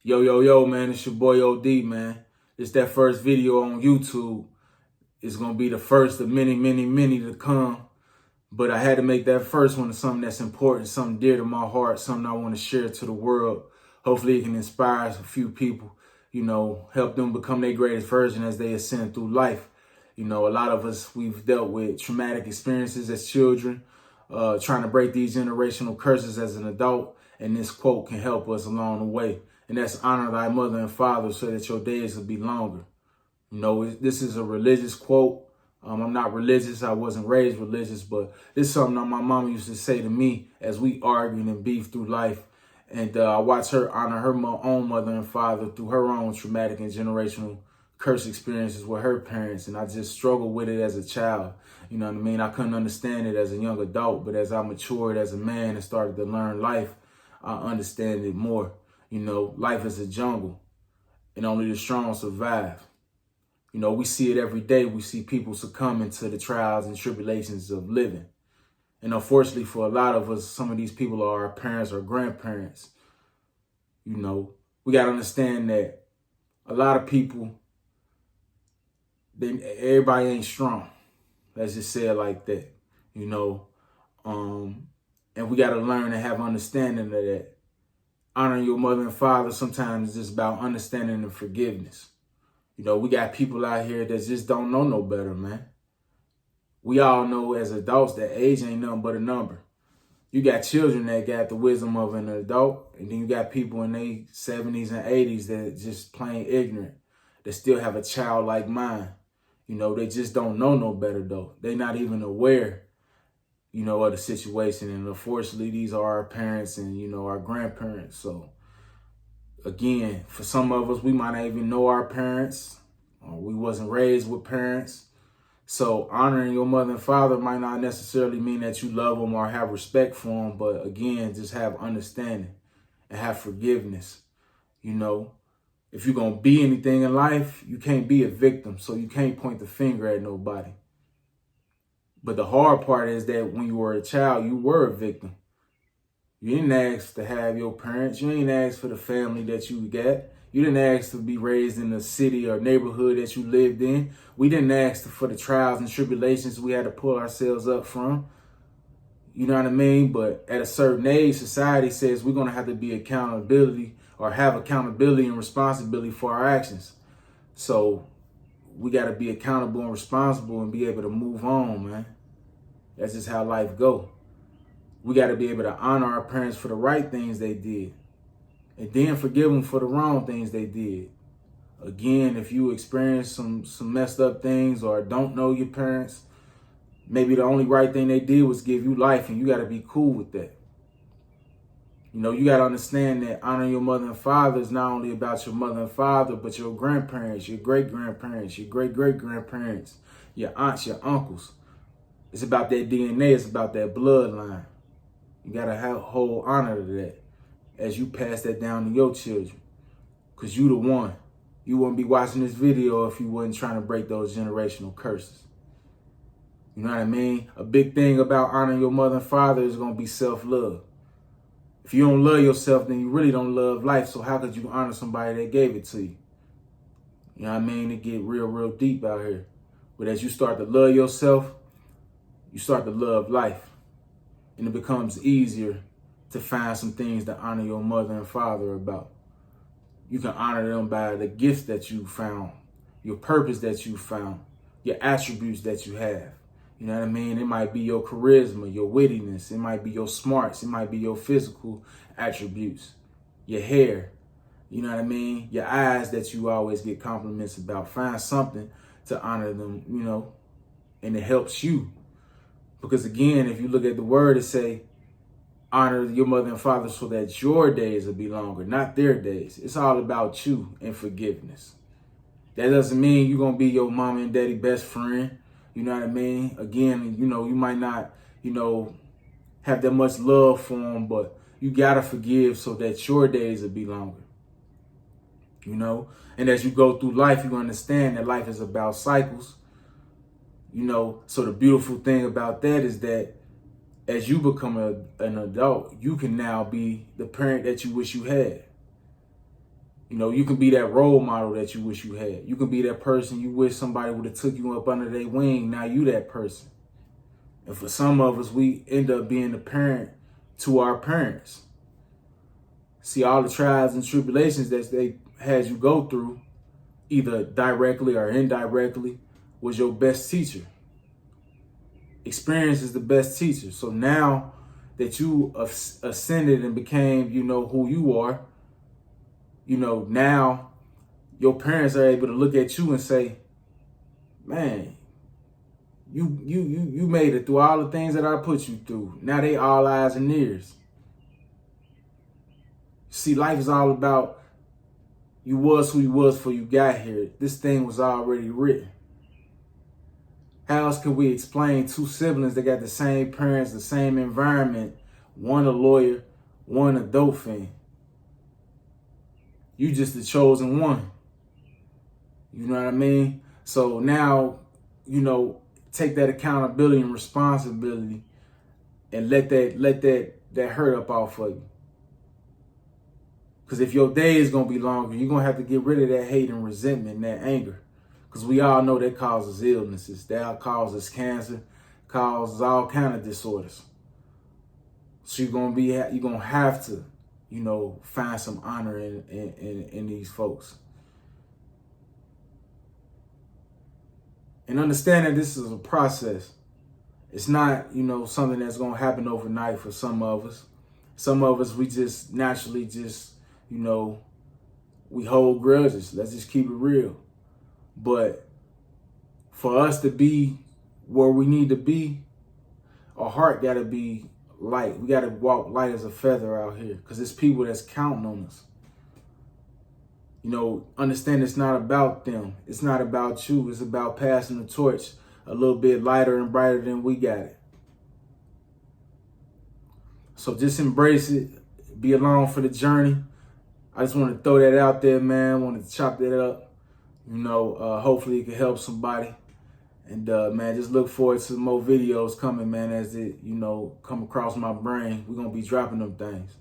Yo, man, it's your boy OD, man. It's that first video on YouTube. It's going to be the first of many to come. But I had to make that first one something that's important, something dear to my heart, something I want to share to the world. Hopefully it can inspire a few people, help them become their greatest version as they ascend through life. A lot of us, we've dealt with traumatic experiences as children, trying to break these generational curses as an adult. And this quote can help us along the way. And that's honor thy mother and father so that your days will be longer. This is a religious quote. I'm not religious. I wasn't raised religious, but this is something that my mama used to say to me as we argued and beefed through life. And I watched her honor her own mother and father through her own traumatic and generational curse experiences with her parents. And I just struggled with it as a child. You know what I mean? I couldn't understand it as a young adult, but as I matured as a man and started to learn life, I understand it more. Life is a jungle and only the strong survive. We see it every day. We see people succumbing to the trials and tribulations of living. And unfortunately for a lot of us, some of these people are our parents or grandparents. We got to understand that a lot of people, everybody ain't strong. Let's just say it like that, and we got to learn to have understanding of that. Honoring your mother and father sometimes is just about understanding and forgiveness. We got people out here that just don't know no better, man. We all know as adults that age ain't nothing but a number. You got children that got the wisdom of an adult, and then you got people in their 70s and 80s that just plain ignorant, that still have a childlike mind. They just don't know no better, though. They're not even aware, of the situation. And unfortunately, these are our parents and, our grandparents. So, again, for some of us, we might not even know our parents, or we wasn't raised with parents. So honoring your mother and father might not necessarily mean that you love them or have respect for them. But again, just have understanding and have forgiveness. If you're going to be anything in life, you can't be a victim. So you can't point the finger at nobody. But the hard part is that when you were a child, you were a victim. You didn't ask to have your parents. You ain't asked for the family that you got. You didn't ask to be raised in the city or neighborhood that you lived in. We didn't ask for the trials and tribulations we had to pull ourselves up from. You know what I mean? But at a certain age, society says we're going to have to be accountability or have accountability and responsibility for our actions. So we got to be accountable and responsible and be able to move on, man. That's just how life go. We got to be able to honor our parents for the right things they did and then forgive them for the wrong things they did. Again, if you experience some messed up things or don't know your parents, maybe the only right thing they did was give you life, and you got to be cool with that. You got to understand that honoring your mother and father is not only about your mother and father, but your grandparents, your great-grandparents, your great-great-grandparents, your aunts, your uncles. It's about that DNA. It's about that bloodline. You got to hold honor to that as you pass that down to your children. Because you the one. You wouldn't be watching this video if you wasn't trying to break those generational curses. You know what I mean? A big thing about honoring your mother and father is going to be self-love. If you don't love yourself, then you really don't love life. So how could you honor somebody that gave it to you? You know what I mean? It get real deep out here. But as you start to love yourself, you start to love life. And it becomes easier to find some things to honor your mother and father about. You can honor them by the gifts that you found, your purpose that you found, your attributes that you have. You know what I mean? It might be your charisma, your wittiness. It might be your smarts. It might be your physical attributes, your hair. You know what I mean? Your eyes that you always get compliments about. Find something to honor them, and it helps you. Because again, if you look at the word, it say, honor your mother and father so that your days will be longer, not their days. It's all about you and forgiveness. That doesn't mean you're going to be your mom and daddy best friend. You know what I mean? Again, you might not, have that much love for them, but you got to forgive so that your days will be longer. And as you go through life, you understand that life is about cycles. So the beautiful thing about that is that as you become an adult, you can now be the parent that you wish you had. You know, you can be that role model that you wish you had. You can be that person you wish somebody would have took you up under their wing. Now you that person. And for some of us, we end up being the parent to our parents. See, all the trials and tribulations that they had you go through, either directly or indirectly, was your best teacher. Experience is the best teacher. So now that you ascended and became, you know, who you are, you know, now your parents are able to look at you and say, man, you made it through all the things that I put you through. Now they all eyes and ears. See, life is all about you was who you was before you got here. This thing was already written. How else can we explain two siblings that got the same parents, the same environment, one a lawyer, one a dope fiend? You just the chosen one. You know what I mean? So now, you know, take that accountability and responsibility and let that hurt up off of you. Because if your day is going to be longer, you're going to have to get rid of that hate and resentment and that anger. Because we all know that causes illnesses. That causes cancer, causes all kind of disorders. So you're going to have to, you know, find some honor in these folks. And understand that this is a process. It's not, you know, something that's going to happen overnight for some of us. Some of us, we just naturally just, you know, we hold grudges. Let's just keep it real. But for us to be where we need to be, our heart got to be light. We got to walk light as a feather out here because there's people that's counting on us. You know, understand it's not about them. It's not about you. It's about passing the torch a little bit lighter and brighter than we got it. So just embrace it. Be along for the journey. I just want to throw that out there, man. I want to chop that up. You know, hopefully it can help somebody. And, man, just look forward to more videos coming, man, as it, you know, come across my brain. We're going to be dropping them things.